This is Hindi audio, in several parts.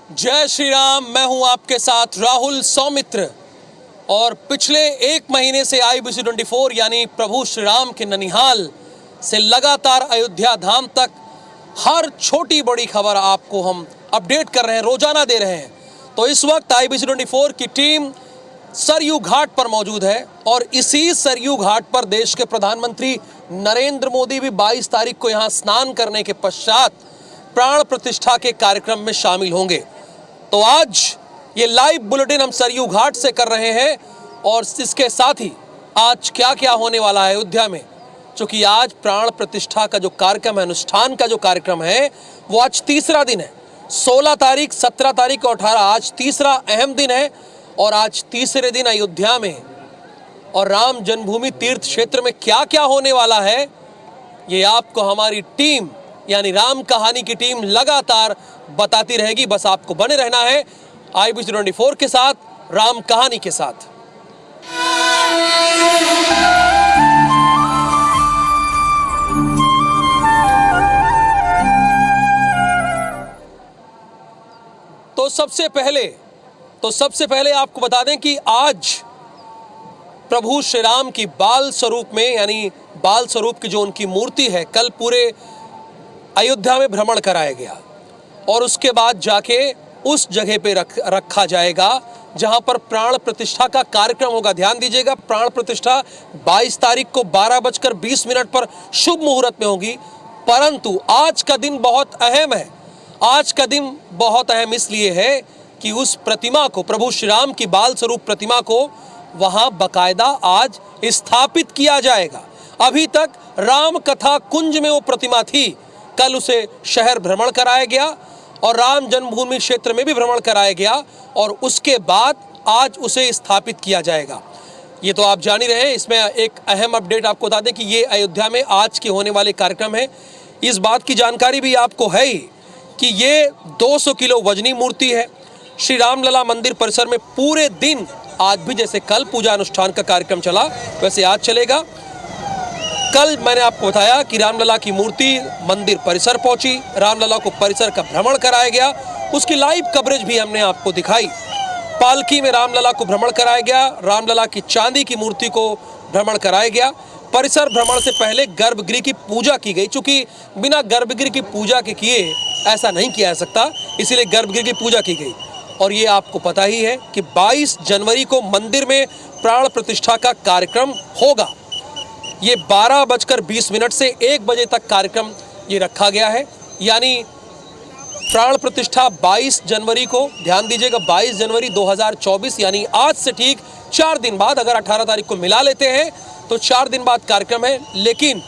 जय श्री राम। मैं हूं आपके साथ राहुल सौमित्र और पिछले एक महीने से IBC24 यानी प्रभु श्री राम के ननिहाल से लगातार अयोध्या धाम तक हर छोटी बड़ी खबर आपको हम अपडेट कर रहे हैं, रोजाना दे रहे हैं। तो इस वक्त IBC24 की टीम सरयू घाट पर मौजूद है और इसी सरयू घाट पर देश के प्रधानमंत्री नरेंद्र मोदी भी 22 तारीख को यहां स्नान करने के पश्चात प्राण प्रतिष्ठा के कार्यक्रम में शामिल होंगे। तो आज ये लाइव बुलेटिन हम सरयू घाट से कर रहे हैं और इसके साथ ही आज क्या क्या होने वाला है अयोध्या में, क्योंकि आज प्राण प्रतिष्ठा का जो कार्यक्रम है, अनुष्ठान का जो कार्यक्रम है, वो आज तीसरा दिन है। 16 तारीख, 17 तारीख और 18 आज तीसरा अहम दिन है और आज तीसरे दिन अयोध्या में और राम जन्मभूमि तीर्थ क्षेत्र में क्या क्या होने वाला है, ये आपको हमारी टीम यानी राम कहानी की टीम लगातार बताती रहेगी। बस आपको बने रहना है IBC24 के साथ, राम कहानी के साथ। तो सबसे पहले आपको बता दें कि आज प्रभु श्री राम की बाल स्वरूप में यानी बाल स्वरूप की जो उनकी मूर्ति है, कल पूरे अयोध्या में भ्रमण कराया गया और उसके बाद जाके उस जगह पे रखा जाएगा जहां पर प्राण प्रतिष्ठा का कार्यक्रम होगा। ध्यान दीजिएगा, प्राण प्रतिष्ठा 22 तारीख को 12:20 पर शुभ मुहूर्त में होगी। परंतु आज का दिन बहुत अहम है। आज का दिन बहुत अहम इसलिए है कि उस प्रतिमा को, प्रभु श्री राम की बाल स्वरूप प्रतिमा को वहां बकायदा आज स्थापित किया जाएगा। अभी तक राम कथा कुंज में वो प्रतिमा थी, कल उसे शहर भ्रमण कराया गया और राम जन्मभूमि क्षेत्र में भी भ्रमण कराया गया और उसके बाद आज उसे स्थापित किया जाएगा। ये तो आप जान ही रहे हैं। इसमें एक अहम अपडेट आपको बता दें कि ये अयोध्या में आज के होने वाले कार्यक्रम है। इस बात की जानकारी भी आपको है ही कि ये 200 किलो वजनी मूर्ति है। श्री रामलला मंदिर परिसर में पूरे दिन, आज भी जैसे कल पूजा अनुष्ठान का कार्यक्रम चला वैसे आज चलेगा। कल मैंने आपको बताया कि रामलला की मूर्ति मंदिर परिसर पहुंची, रामलला को परिसर का भ्रमण कराया गया, उसकी लाइव कवरेज भी हमने आपको दिखाई। पालकी में रामलला को भ्रमण कराया गया, रामलला की चांदी की मूर्ति को भ्रमण कराया गया। परिसर भ्रमण से पहले गर्भगृह की पूजा की गई, चूंकि बिना गर्भगृह की पूजा के किए ऐसा नहीं किया जा सकता, इसीलिए गर्भगृह की पूजा की गई। और ये आपको पता ही है कि 22 जनवरी को मंदिर में प्राण प्रतिष्ठा का कार्यक्रम होगा। ये 12:20 से 1 बजे तक कार्यक्रम ये रखा गया है। यानी प्राण प्रतिष्ठा 22 जनवरी को, ध्यान दीजिएगा 22 जनवरी 2024 यानी आज से ठीक 4 दिन बाद, अगर 18 तारीख को मिला लेते हैं तो 4 दिन बाद कार्यक्रम है। लेकिन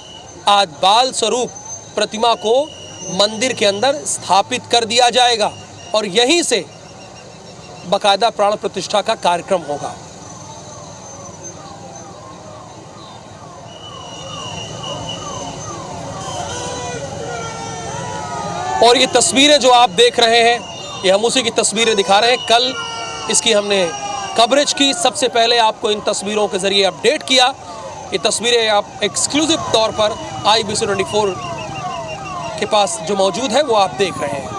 आज बाल स्वरूप प्रतिमा को मंदिर के अंदर स्थापित कर दिया जाएगा और यहीं से बकायदा प्राण प्रतिष्ठा का कार्यक्रम होगा। और ये तस्वीरें जो आप देख रहे हैं, ये हम उसी की तस्वीरें दिखा रहे हैं। कल इसकी हमने कवरेज की, सबसे पहले आपको इन तस्वीरों के जरिए अपडेट किया। ये तस्वीरें आप एक्सक्लूसिव तौर पर IBC24 के पास जो मौजूद है वो आप देख रहे हैं।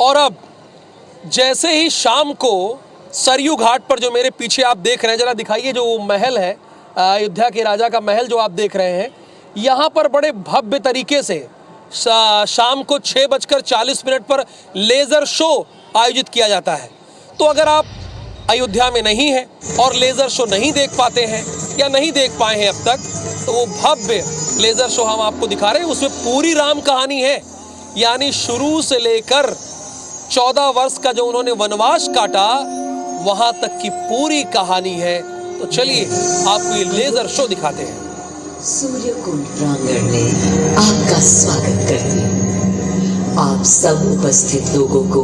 और अब जैसे ही शाम को सरयू घाट पर, जो मेरे पीछे आप देख रहे हैं, जरा दिखाइए, जो महल है अयोध्या के राजा का महल जो आप देख रहे हैं, यहाँ पर बड़े भव्य तरीके से शाम को 6:40 पर लेज़र शो आयोजित किया जाता है। तो अगर आप अयोध्या में नहीं हैं और लेज़र शो नहीं देख पाते हैं या नहीं देख पाए हैं अब तक, तो वो भव्य लेज़र शो हम आपको दिखा रहे हैं। उसमें पूरी राम कहानी है, यानी शुरू से लेकर 14 वर्ष का जो उन्होंने वनवास काटा वहां तक की पूरी कहानी है। तो चलिए आपको ये लेजर शो दिखाते हैं। सूर्यकुंड प्रांगण में आपका स्वागत करती हूँ। आप सब उपस्थित लोगों को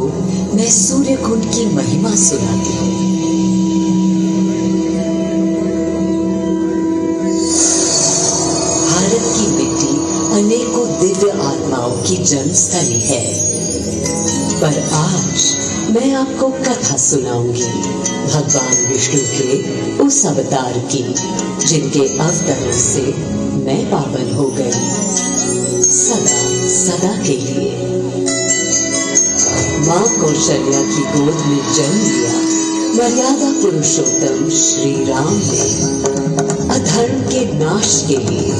मैं सूर्यकुंड की महिमा सुनाती हूँ। भारत की मिट्टी अनेकों दिव्य आत्माओं की जन्मस्थली है, पर आज मैं आपको कथा सुनाऊंगी भगवान विष्णु के उस अवतार की, जिनके अवतरण से मैं पावन हो गई सदा सदा के लिए। माँ कौशल्या की गोद में जन्म लिया मर्यादा पुरुषोत्तम श्री राम ने, अधर्म के नाश के लिए,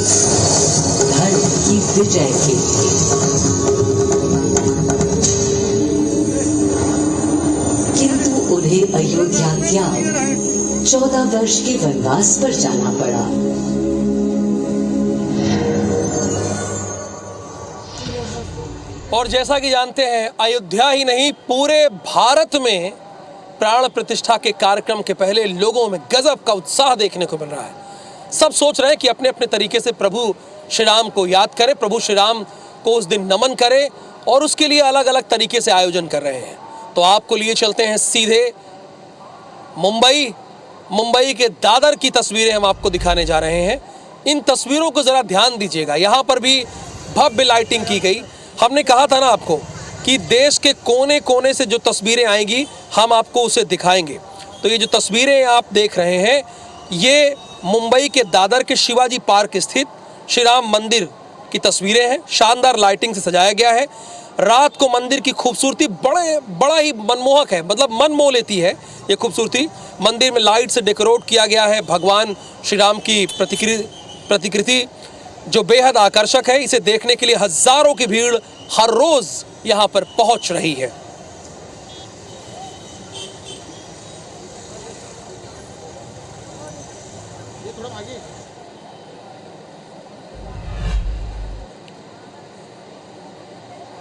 धर्म की विजय के लिए। किंतु उन्हें अयोध्या त्याग 14 वर्ष के वनवास पर जाना पड़ा। और जैसा कि जानते हैं, अयोध्या ही नहीं पूरे भारत में प्राण प्रतिष्ठा के कार्यक्रम के पहले लोगों में गजब का उत्साह देखने को मिल रहा है। सब सोच रहे हैं कि अपने अपने तरीके से प्रभु श्री राम को याद करें, प्रभु श्री राम को उस दिन नमन करें, और उसके लिए अलग अलग तरीके से आयोजन कर रहे हैं। तो आपको लिए चलते हैं सीधे मुंबई के दादर की तस्वीरें हम आपको दिखाने जा रहे हैं। इन तस्वीरों को ज़रा ध्यान दीजिएगा। यहाँ पर भी भव्य लाइटिंग की गई। हमने कहा था ना आपको कि देश के कोने कोने से जो तस्वीरें आएंगी हम आपको उसे दिखाएंगे। तो ये जो तस्वीरें आप देख रहे हैं, ये मुंबई के दादर के शिवाजी पार्क स्थित श्री राम मंदिर की तस्वीरें हैं। शानदार लाइटिंग से सजाया गया है। रात को मंदिर की खूबसूरती बड़ा ही मनमोहक है, मतलब मन मोह लेती है ये खूबसूरती। मंदिर में लाइट से डेकोरेट किया गया है। भगवान श्री राम की प्रतिकृति जो बेहद आकर्षक है, इसे देखने के लिए हजारों की भीड़ हर रोज यहाँ पर पहुंच रही है।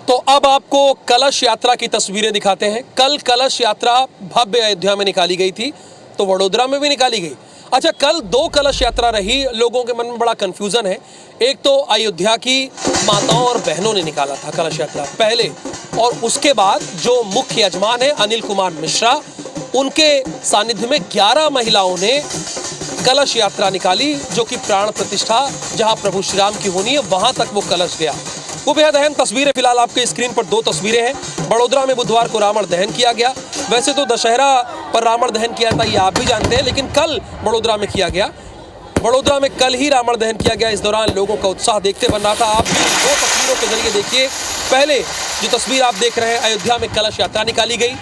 तो अब आपको कलश यात्रा की तस्वीरें दिखाते हैं। कल कलश यात्रा भव्य अयोध्या में निकाली गई थी, तो वडोदरा में भी निकाली गई। अच्छा, कल 2 कलश यात्रा रही। लोगों के मन में बड़ा कंफ्यूजन है। एक तो अयोध्या की माताओं और बहनों ने निकाला था कलश यात्रा पहले, और उसके बाद जो मुख्य यजमान है अनिल कुमार मिश्रा, उनके सानिध्य में 11 महिलाओं ने कलश यात्रा निकाली, जो कि प्राण प्रतिष्ठा जहां प्रभु श्री राम की होनी है वहां तक वो कलश गया। वो बेहद अहम तस्वीरें फिलहाल आपके स्क्रीन पर 2 तस्वीरें हैं। बड़ोदरा में बुधवार को रावण दहन किया गया। वैसे तो दशहरा पर रावण दहन किया था, ये आप भी जानते हैं, लेकिन कल बड़ोदरा में किया गया। बड़ोदरा में कल ही रावण दहन किया गया। इस दौरान लोगों का उत्साह देखते बन रहा था। आप भी 2 तस्वीरों के जरिए देखिए। पहले जो तस्वीर आप देख रहे हैं, अयोध्या में कलश यात्रा निकाली गई।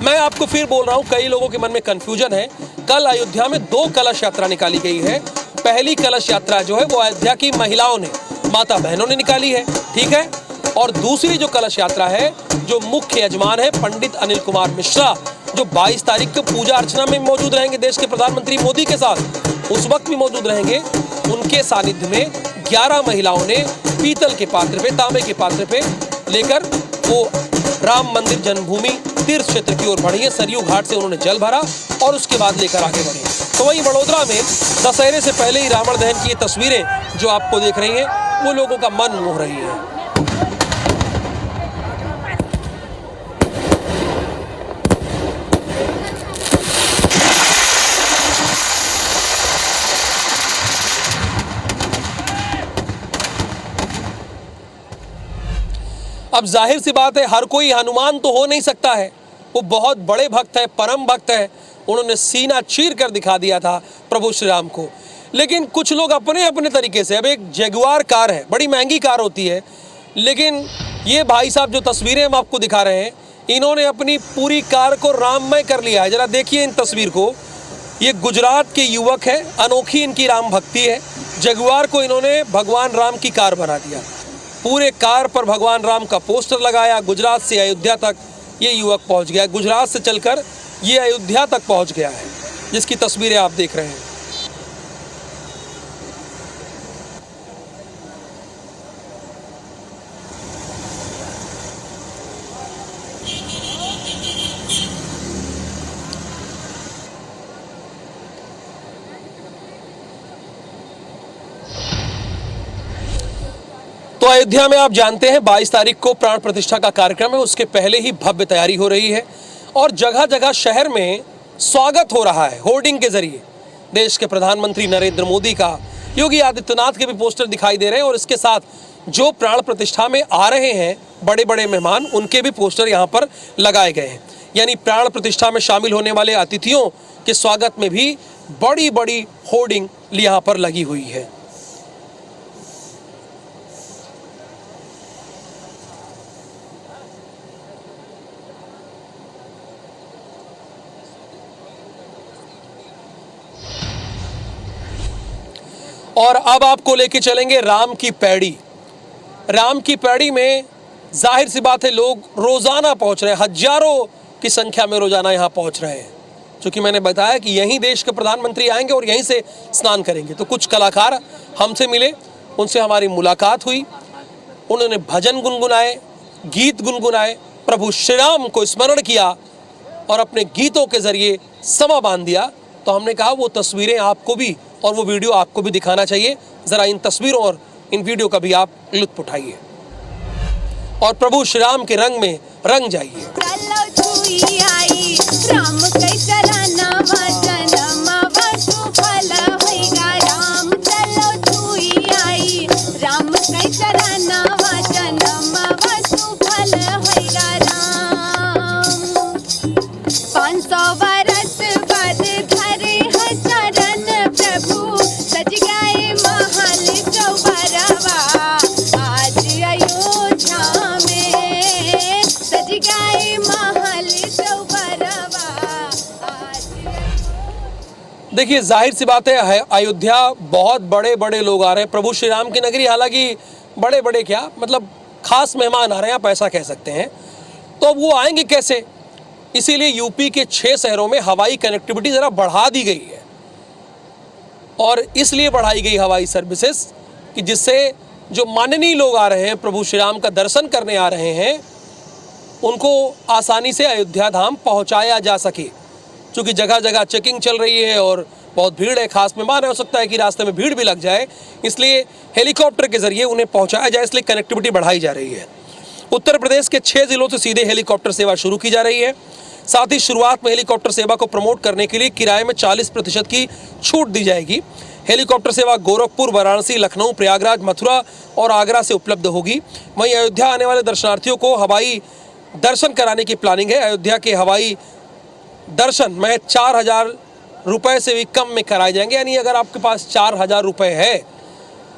मैं आपको फिर बोल रहा हूँ, कई लोगों के मन में कन्फ्यूजन है। कल अयोध्या में 2 कलश यात्रा निकाली गई है। पहली कलश यात्रा जो है वो अयोध्या की महिलाओं ने, माता बहनों ने निकाली है, ठीक है। और दूसरी जो कलश यात्रा है, जो मुख्य यजमान है पंडित अनिल कुमार मिश्रा, जो 22 तारीख को पूजा अर्चना में मौजूद रहेंगे देश के प्रधानमंत्री मोदी के साथ, उस वक्त भी मौजूद रहेंगे। उनके सानिध्य में 11 महिलाओं ने पीतल के पात्र पे, तांबे के पात्र पे लेकर वो राम मंदिर जन्मभूमि तीर्थ क्षेत्र की ओर बढ़ी है। सरयू घाट से उन्होंने जल भरा और उसके बाद लेकर आगे बढ़े। तो वहीं वडोदरा में दशहरे से पहले ही रावण दहन की तस्वीरें जो आपको देख रही हैं, वो लोगों का मन मोह रही है। अब जाहिर सी बात है, हर कोई हनुमान तो हो नहीं सकता है। वो बहुत बड़े भक्त है, परम भक्त है। उन्होंने सीना चीर कर दिखा दिया था प्रभु श्री राम को। लेकिन कुछ लोग अपने अपने तरीके से, अब एक जगुआर कार है, बड़ी महंगी कार होती है, लेकिन ये भाई साहब जो तस्वीरें हम आपको दिखा रहे हैं, इन्होंने अपनी पूरी कार को राममय कर लिया है। जरा देखिए इन तस्वीर को। ये गुजरात के युवक है, अनोखी इनकी राम भक्ति है। जगुआर को इन्होंने भगवान राम की कार बना दिया। पूरे कार पर भगवान राम का पोस्टर लगाया। गुजरात से अयोध्या तक ये युवक पहुंच गया। गुजरात से चलकर ये अयोध्या तक पहुंच गया है, जिसकी तस्वीरें आप देख रहे हैं। तो अयोध्या में आप जानते हैं 22 तारीख को प्राण प्रतिष्ठा का कार्यक्रम है। उसके पहले ही भव्य तैयारी हो रही है और जगह जगह शहर में स्वागत हो रहा है होर्डिंग के जरिए। देश के प्रधानमंत्री नरेंद्र मोदी का, योगी आदित्यनाथ के भी पोस्टर दिखाई दे रहे हैं और इसके साथ जो प्राण प्रतिष्ठा में आ रहे हैं बड़े बड़े मेहमान, उनके भी पोस्टर यहाँ पर लगाए गए हैं। यानी प्राण प्रतिष्ठा में शामिल होने वाले अतिथियों के स्वागत में भी बड़ी बड़ी होर्डिंग यहाँ पर लगी हुई है। और अब आपको लेके चलेंगे राम की पैड़ी। राम की पैड़ी में जाहिर सी बात है लोग रोजाना पहुंच रहे हैं, हजारों की संख्या में रोजाना यहाँ पहुंच रहे हैं। क्योंकि मैंने बताया कि यहीं देश के प्रधानमंत्री आएंगे और यहीं से स्नान करेंगे। तो कुछ कलाकार हमसे मिले, उनसे हमारी मुलाकात हुई, उन्होंने भजन गुनगुनाए, गीत गुनगुनाए, प्रभु श्री राम को स्मरण किया और अपने गीतों के जरिए समा बांध दिया। तो हमने कहा वो तस्वीरें आपको भी और वो वीडियो आपको भी दिखाना चाहिए। ज़रा इन तस्वीरों और इन वीडियो का भी आप लुत्फ उठाइए और प्रभु श्री राम के रंग में रंग जाइए। देखिए जाहिर सी बात है अयोध्या बहुत बड़े बड़े लोग आ रहे हैं। प्रभु श्री राम की नगरी, हालांकि बड़े बड़े क्या मतलब खास मेहमान आ रहे हैं, आप ऐसा कह सकते हैं। तो अब वो आएंगे कैसे? इसीलिए यूपी के 6 शहरों में हवाई कनेक्टिविटी ज़रा बढ़ा दी गई है। और इसलिए बढ़ाई गई हवाई सर्विसेज कि जिससे जो माननीय लोग आ रहे हैं, प्रभु श्री राम का दर्शन करने आ रहे हैं, उनको आसानी से अयोध्या धाम पहुँचाया जा सके। चूँकि जगह जगह चेकिंग चल रही है और बहुत भीड़ है, खास मेहमान है, हो सकता है कि रास्ते में भीड़ भी लग जाए, इसलिए हेलीकॉप्टर के जरिए उन्हें पहुंचाया जाए, इसलिए कनेक्टिविटी बढ़ाई जा रही है। उत्तर प्रदेश के 6 जिलों से सीधे हेलीकॉप्टर सेवा शुरू की जा रही है। साथ ही शुरुआत में हेलीकॉप्टर सेवा को प्रमोट करने के लिए किराए में 40% की छूट दी जाएगी। हेलीकॉप्टर सेवा गोरखपुर, वाराणसी, लखनऊ, प्रयागराज, मथुरा और आगरा से उपलब्ध होगी। वहीं अयोध्या आने वाले दर्शनार्थियों को हवाई दर्शन कराने की प्लानिंग है। अयोध्या के हवाई दर्शन में 4,000 रुपये से भी कम में कराए जाएंगे। यानी अगर आपके पास 4,000 रुपये है,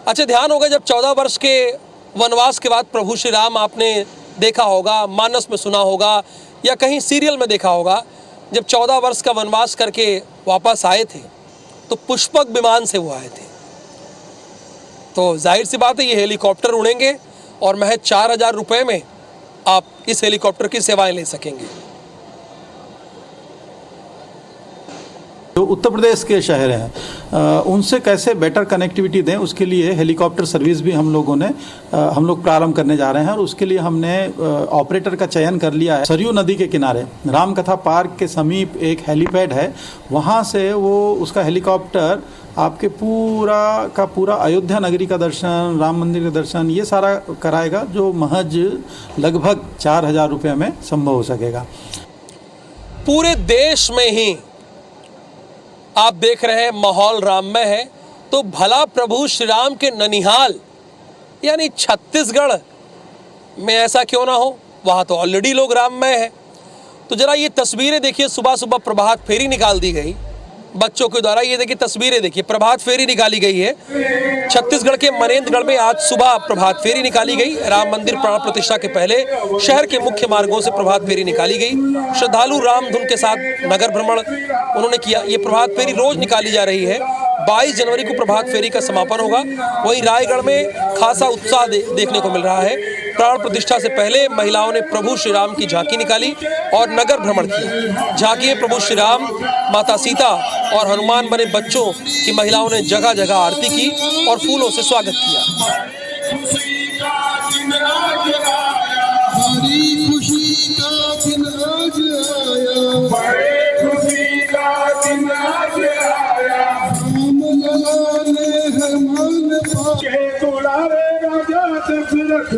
अच्छा ध्यान होगा जब 14 वर्ष के वनवास के बाद प्रभु श्री राम आपने देखा होगा, मानस में सुना होगा या कहीं सीरियल में देखा होगा, जब 14 वर्ष का वनवास करके वापस आए थे तो पुष्पक विमान से वो आए थे। तो जाहिर सी बात है ये हेलीकॉप्टर उड़ेंगे और महज 4,000 रुपये में आप इस हेलीकॉप्टर की सेवाएं ले सकेंगे। जो उत्तर प्रदेश के शहर हैं उनसे कैसे बेटर कनेक्टिविटी दें, उसके लिए हेलीकॉप्टर सर्विस भी हम लोग प्रारंभ करने जा रहे हैं। और उसके लिए हमने ऑपरेटर का चयन कर लिया है। सरयू नदी के किनारे रामकथा पार्क के समीप एक हेलीपैड है, वहाँ से वो उसका हेलीकॉप्टर आपके पूरा का पूरा अयोध्या नगरी का दर्शन, राम मंदिर का दर्शन, ये सारा कराएगा, जो महज लगभग 4,000 रुपये में संभव हो सकेगा। पूरे देश में ही आप देख रहे हैं माहौल राममय है, तो भला प्रभु श्री राम के ननिहाल यानी छत्तीसगढ़ में ऐसा क्यों ना हो? वहाँ तो ऑलरेडी लोग राममय है। तो जरा ये तस्वीरें देखिए, सुबह सुबह प्रभात फेरी निकाल दी गई बच्चों के द्वारा। ये देखिए तस्वीरें देखिए, प्रभात फेरी निकाली गई है। छत्तीसगढ़ के मनेन्द्रगढ़ में आज सुबह प्रभात फेरी निकाली गई। राम मंदिर प्राण प्रतिष्ठा के पहले शहर के मुख्य मार्गों से प्रभात फेरी निकाली गई। श्रद्धालु राम धुन के साथ नगर भ्रमण उन्होंने किया। ये प्रभात फेरी रोज निकाली जा रही है। 22 जनवरी को प्रभात फेरी का समापन होगा। वहीं रायगढ़ में खासा उत्साह देखने को मिल रहा है। प्राण प्रतिष्ठा से पहले महिलाओं ने प्रभु श्री राम की झांकी निकाली और नगर भ्रमण किया। झांकी में प्रभु श्री राम, माता सीता और हनुमान बने बच्चों की महिलाओं ने जगह जगह आरती की और फूलों से स्वागत किया।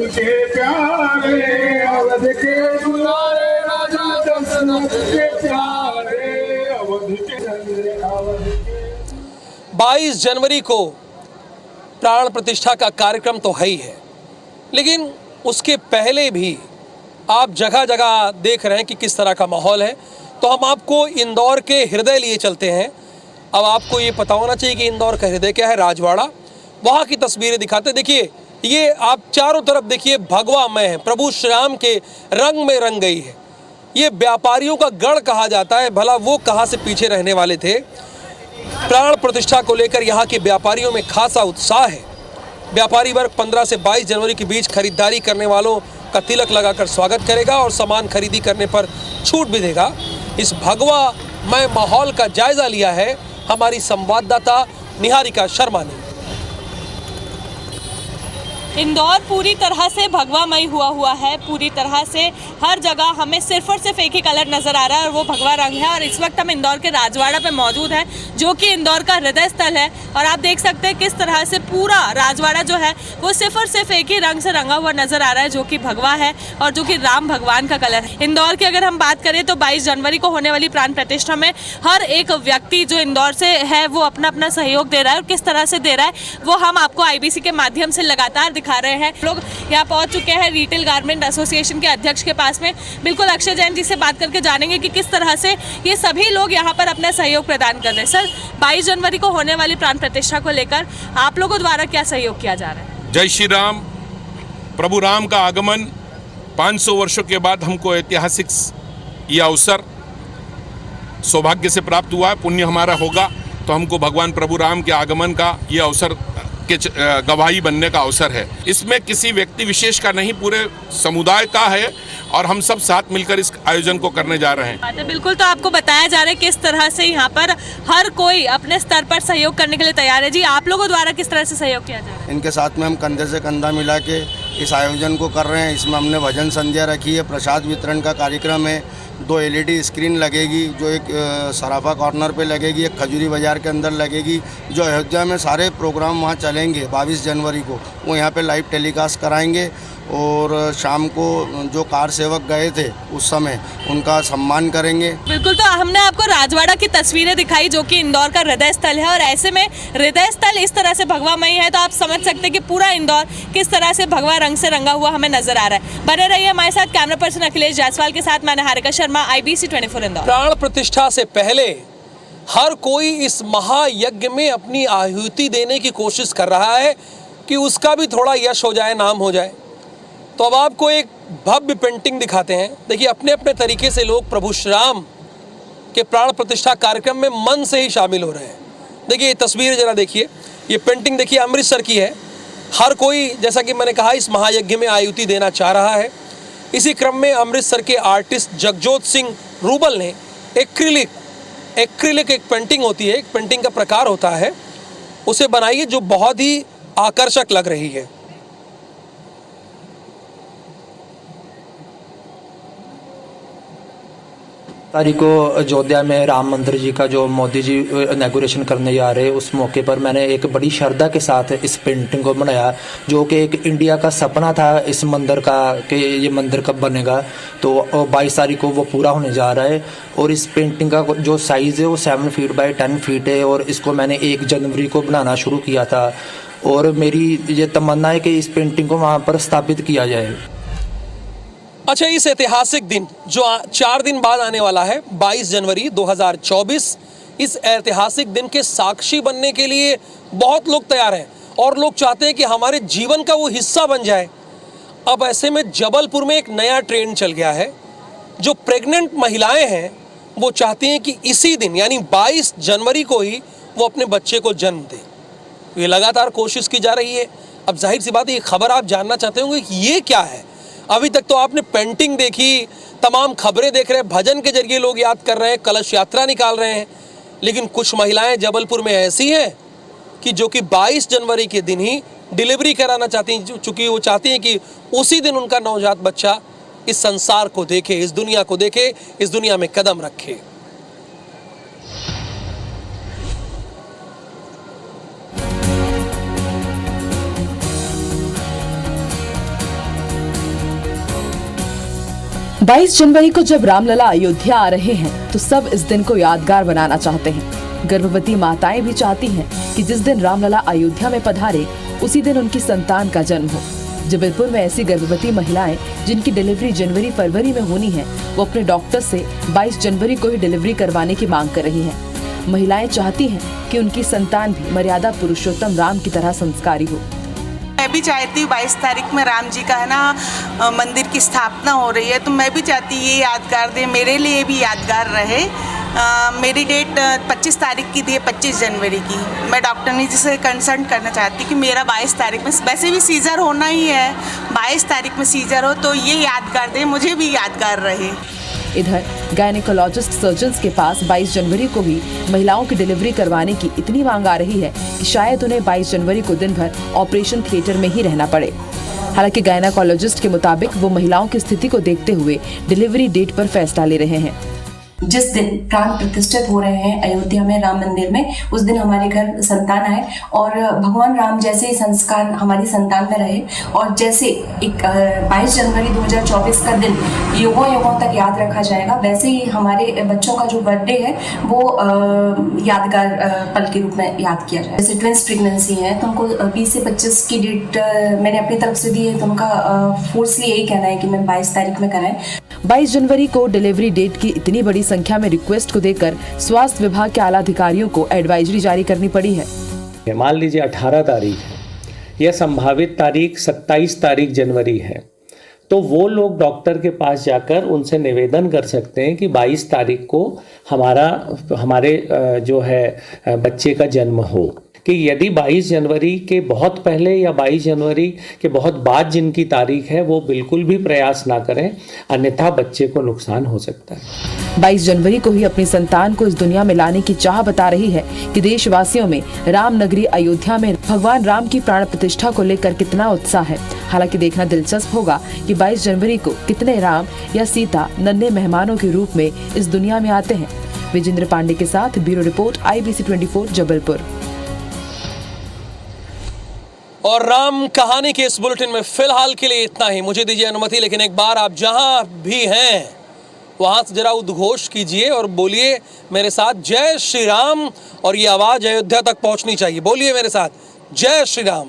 के प्यारे अवध के दुलारे राजा दशरथ के प्यारे अवध के। 22 जनवरी को प्राण प्रतिष्ठा का कार्यक्रम तो है ही है, लेकिन उसके पहले भी आप जगह जगह देख रहे हैं कि किस तरह का माहौल है। तो हम आपको इंदौर के हृदय लिए चलते हैं। अब आपको ये पता होना चाहिए कि इंदौर का हृदय क्या है, राजवाड़ा। वहाँ की तस्वीरें दिखाते हैं। देखिए, ये आप चारों तरफ देखिए, भगवा मय है, प्रभु श्री राम के रंग में रंग गई है। ये व्यापारियों का गढ़ कहा जाता है। भला वो कहाँ से पीछे रहने वाले थे। प्राण प्रतिष्ठा को लेकर यहाँ के व्यापारियों में खासा उत्साह है। व्यापारी वर्ग 15 से 22 जनवरी के बीच खरीदारी करने वालों का तिलक लगाकर स्वागत करेगा और सामान खरीदी करने पर छूट भी देगा। इस भगवा मय माहौल का जायजा लिया है हमारी संवाददाता निहारिका शर्मा ने। इंदौर पूरी तरह से भगवामय हुआ है। पूरी तरह से हर जगह हमें सिर्फ और सिर्फ एक ही कलर नज़र आ रहा है और वो भगवा रंग है। और इस वक्त हम इंदौर के राजवाड़ा पे मौजूद हैं, जो कि इंदौर का हृदय स्थल है। और आप देख सकते हैं किस तरह से पूरा राजवाड़ा जो है वो सिर्फ और सिर्फ एक ही रंग से रंगा हुआ नज़र आ रहा है, जो कि भगवा है और जो कि राम भगवान का कलर है। इंदौर की अगर हम बात करें तो 22 जनवरी को होने वाली प्राण प्रतिष्ठा में हर एक व्यक्ति जो इंदौर से है वो अपना अपना सहयोग दे रहा है। और किस तरह से दे रहा है वो हम आपको IBC के माध्यम से लगातार दिखा रहे हैं। लोग यहाँ पहुंच चुके हैं रिटेल गारमेंट एसोसिएशन के अध्यक्ष के पास में। बिल्कुल अक्षय जैन जी से बात करके जानेंगे कि किस तरह से ये सभी लोग यहाँ पर अपना सहयोग प्रदान कर रहे हैं। सर, 22 जनवरी को होने वाली प्राण प्रतिष्ठा को लेकर आप लोगों द्वारा क्या सहयोग किया जा रहा है? जय श्री राम। प्रभु राम का आगमन 500 वर्षों के बाद हमको ऐतिहासिक ये अवसर सौभाग्य से प्राप्त हुआ है। पुण्य हमारा होगा तो हमको भगवान प्रभु राम के आगमन का ये अवसर के गवाही बनने का अवसर है। इसमें किसी व्यक्ति विशेष का नहीं, पूरे समुदाय का है और हम सब साथ मिलकर इस आयोजन को करने जा रहे हैं। बिल्कुल, तो आपको बताया जा रहा है किस तरह से यहाँ पर हर कोई अपने स्तर पर सहयोग करने के लिए तैयार है। जी, आप लोगों द्वारा किस तरह से सहयोग किया जा रहा है? इनके साथ में हम कंधे से कंधा मिला के इस आयोजन को कर रहे हैं। इसमें हमने भजन संध्या रखी है, प्रसाद वितरण का कार्यक्रम है, 2 LED स्क्रीन लगेगी जो एक सराफा कॉर्नर पे लगेगी, एक खजूरी बाज़ार के अंदर लगेगी। जो अयोध्या में सारे प्रोग्राम वहाँ चलेंगे 22 जनवरी को, वो यहाँ पे लाइव टेलीकास्ट कराएंगे। और शाम को जो कार सेवक गए थे उस समय उनका सम्मान करेंगे। बिल्कुल, तो हमने आपको राजवाड़ा की तस्वीरें दिखाई जो कि इंदौर का हृदय स्थल है। और ऐसे में हृदय स्थल इस तरह से भगवामय है तो आप समझ सकते हैं कि पूरा इंदौर किस तरह से भगवा रंग से रंगा हुआ हमें नजर आ रहा है। बने रहिए हमारे साथ। कैमरा पर्सन अखिलेश जायसवाल के साथ मैं निहारिका शर्मा, IBC 24 इंदौर। प्राण प्रतिष्ठा से पहले हर कोई इस महायज्ञ में अपनी आहुति देने की कोशिश कर रहा है कि उसका भी थोड़ा यश हो जाए, नाम हो जाए। तो अब आपको एक भव्य पेंटिंग दिखाते हैं। देखिए, अपने अपने तरीके से लोग प्रभु श्री राम के प्राण प्रतिष्ठा कार्यक्रम में मन से ही शामिल हो रहे हैं। देखिए, ये तस्वीर जरा देखिए, ये पेंटिंग देखिए अमृतसर की है। हर कोई, जैसा कि मैंने कहा, इस महायज्ञ में आहुति देना चाह रहा है। इसी क्रम में अमृतसर के आर्टिस्ट जगजोत सिंह रूबल ने एक्रिलिक एक पेंटिंग होती है, एक पेंटिंग का प्रकार होता है, उसे बनाई है जो बहुत ही आकर्षक लग रही है। तारीख को अयोध्या में राम मंदिर जी का जो मोदी जी इनॉग्रेशन करने जा रहे हैं, उस मौके पर मैंने एक बड़ी श्रद्धा के साथ इस पेंटिंग को बनाया, जो कि एक इंडिया का सपना था इस मंदिर का कि ये मंदिर कब बनेगा। तो 22 तारीख को वो पूरा होने जा रहा है। और इस पेंटिंग का जो साइज़ है वो 7 फीट बाई 10 फीट है। और इसको मैंने 1 जनवरी को बनाना शुरू किया था और मेरी ये तमन्ना है कि इस पेंटिंग को वहाँ पर स्थापित किया जाए। अच्छा, इस ऐतिहासिक दिन जो 4 दिन बाद आने वाला है, 22 जनवरी 2024, इस ऐतिहासिक दिन के साक्षी बनने के लिए बहुत लोग तैयार हैं और लोग चाहते हैं कि हमारे जीवन का वो हिस्सा बन जाए। अब ऐसे में जबलपुर में एक नया ट्रेंड चल गया है। जो प्रेग्नेंट महिलाएं हैं वो चाहती हैं कि इसी दिन यानी 22 जनवरी को ही वो अपने बच्चे को जन्म दें। ये लगातार कोशिश की जा रही है। अब जाहिर सी बात है, ये खबर आप जानना चाहते होंगे कि ये क्या है। अभी तक तो आपने पेंटिंग देखी, तमाम खबरें देख रहे हैं, भजन के जरिए लोग याद कर रहे हैं, कलश यात्रा निकाल रहे हैं। लेकिन कुछ महिलाएं जबलपुर में ऐसी हैं कि जो कि 22 जनवरी के दिन ही डिलीवरी कराना चाहती हैं, चूँकि वो चाहती हैं कि उसी दिन उनका नवजात बच्चा इस संसार को देखे, इस दुनिया को देखे, इस दुनिया में कदम रखे। बाईस जनवरी को जब रामलला अयोध्या आ रहे हैं तो सब इस दिन को यादगार बनाना चाहते हैं। गर्भवती माताएं भी चाहती हैं कि जिस दिन रामलला अयोध्या में पधारे उसी दिन उनकी संतान का जन्म हो। जबलपुर में ऐसी गर्भवती महिलाएं जिनकी डिलीवरी जनवरी फरवरी में होनी है, वो अपने डॉक्टर से 22 जनवरी को ही डिलीवरी करवाने की मांग कर रही हैं। महिलाएं चाहती हैं कि उनकी संतान भी मर्यादा पुरुषोत्तम राम की तरह संस्कारी हो। मैं भी चाहती हूँ 22 तारीख में राम जी का है ना मंदिर की स्थापना हो रही है, तो मैं भी चाहती ये यादगार दे, मेरे लिए भी यादगार रहे। मेरी डेट 25 तारीख की थी, 25 जनवरी की। मैं डॉक्टर जी से कंसल्ट करना चाहती कि मेरा 22 तारीख में, वैसे भी सीजर होना ही है, 22 तारीख में सीजर हो, तो ये यादगार दे, मुझे भी यादगार रहे। इधर गायनेकोलॉजिस्ट सर्जन्स के पास 22 जनवरी को ही महिलाओं की डिलीवरी करवाने की इतनी मांग आ रही है कि शायद उन्हें 22 जनवरी को दिन भर ऑपरेशन थिएटर में ही रहना पड़े। हालांकि गायनेकोलॉजिस्ट के मुताबिक वो महिलाओं की स्थिति को देखते हुए डिलीवरी डेट पर फैसला ले रहे हैं। जिस दिन प्राण प्रतिष्ठित हो रहे हैं अयोध्या में राम मंदिर में, उस दिन हमारे घर संतान आए और भगवान राम जैसे ही संस्कार हमारी संतान में रहे, और जैसे 22 जनवरी 2024 का दिन युगों युगों तक याद रखा जाएगा, वैसे ही हमारे बच्चों का जो बर्थडे है वो यादगार पल के रूप में याद किया जाए। जैसे ट्विंस प्रेगनेंसी है तो उनको 20 से 25 की डेट मैंने अपनी तरफ से दी है, तो उनका फोर्सली यही कहना है कि मैं 22 तारीख में कराएं। 22 जनवरी को डिलीवरी डेट की इतनी बड़ी संख्या में रिक्वेस्ट को देखकर स्वास्थ्य विभाग के आला अधिकारियों को एडवाइजरी जारी करनी पड़ी है। मान लीजिए 18 तारीख है, यह संभावित तारीख 27 तारीख जनवरी है, तो वो लोग डॉक्टर के पास जाकर उनसे निवेदन कर सकते हैं कि 22 तारीख को हमारे जो है बच्चे का जन्म हो। कि यदि 22 जनवरी के बहुत पहले या 22 जनवरी के बहुत बाद जिनकी तारीख है वो बिल्कुल भी प्रयास ना करें, अन्यथा बच्चे को नुकसान हो सकता है। 22 जनवरी को ही अपनी संतान को इस दुनिया में लाने की चाह बता रही है कि देशवासियों में राम नगरी अयोध्या में भगवान राम की प्राण प्रतिष्ठा को लेकर कितना उत्साह है। हालांकि देखना दिलचस्प होगा कि 22 जनवरी को कितने राम या सीता नन्हे मेहमानों के रूप में इस दुनिया में आते हैं। विजेंद्र पांडे के साथ ब्यूरो रिपोर्ट IBC 24 जबलपुर। और राम कहानी के इस बुलेटिन में फिलहाल के लिए इतना ही। मुझे दीजिए अनुमति, लेकिन एक बार आप जहां भी हैं वहां से जरा उद्घोष कीजिए और बोलिए मेरे साथ जय श्री राम, और ये आवाज अयोध्या तक पहुंचनी चाहिए। बोलिए मेरे साथ जय श्री राम।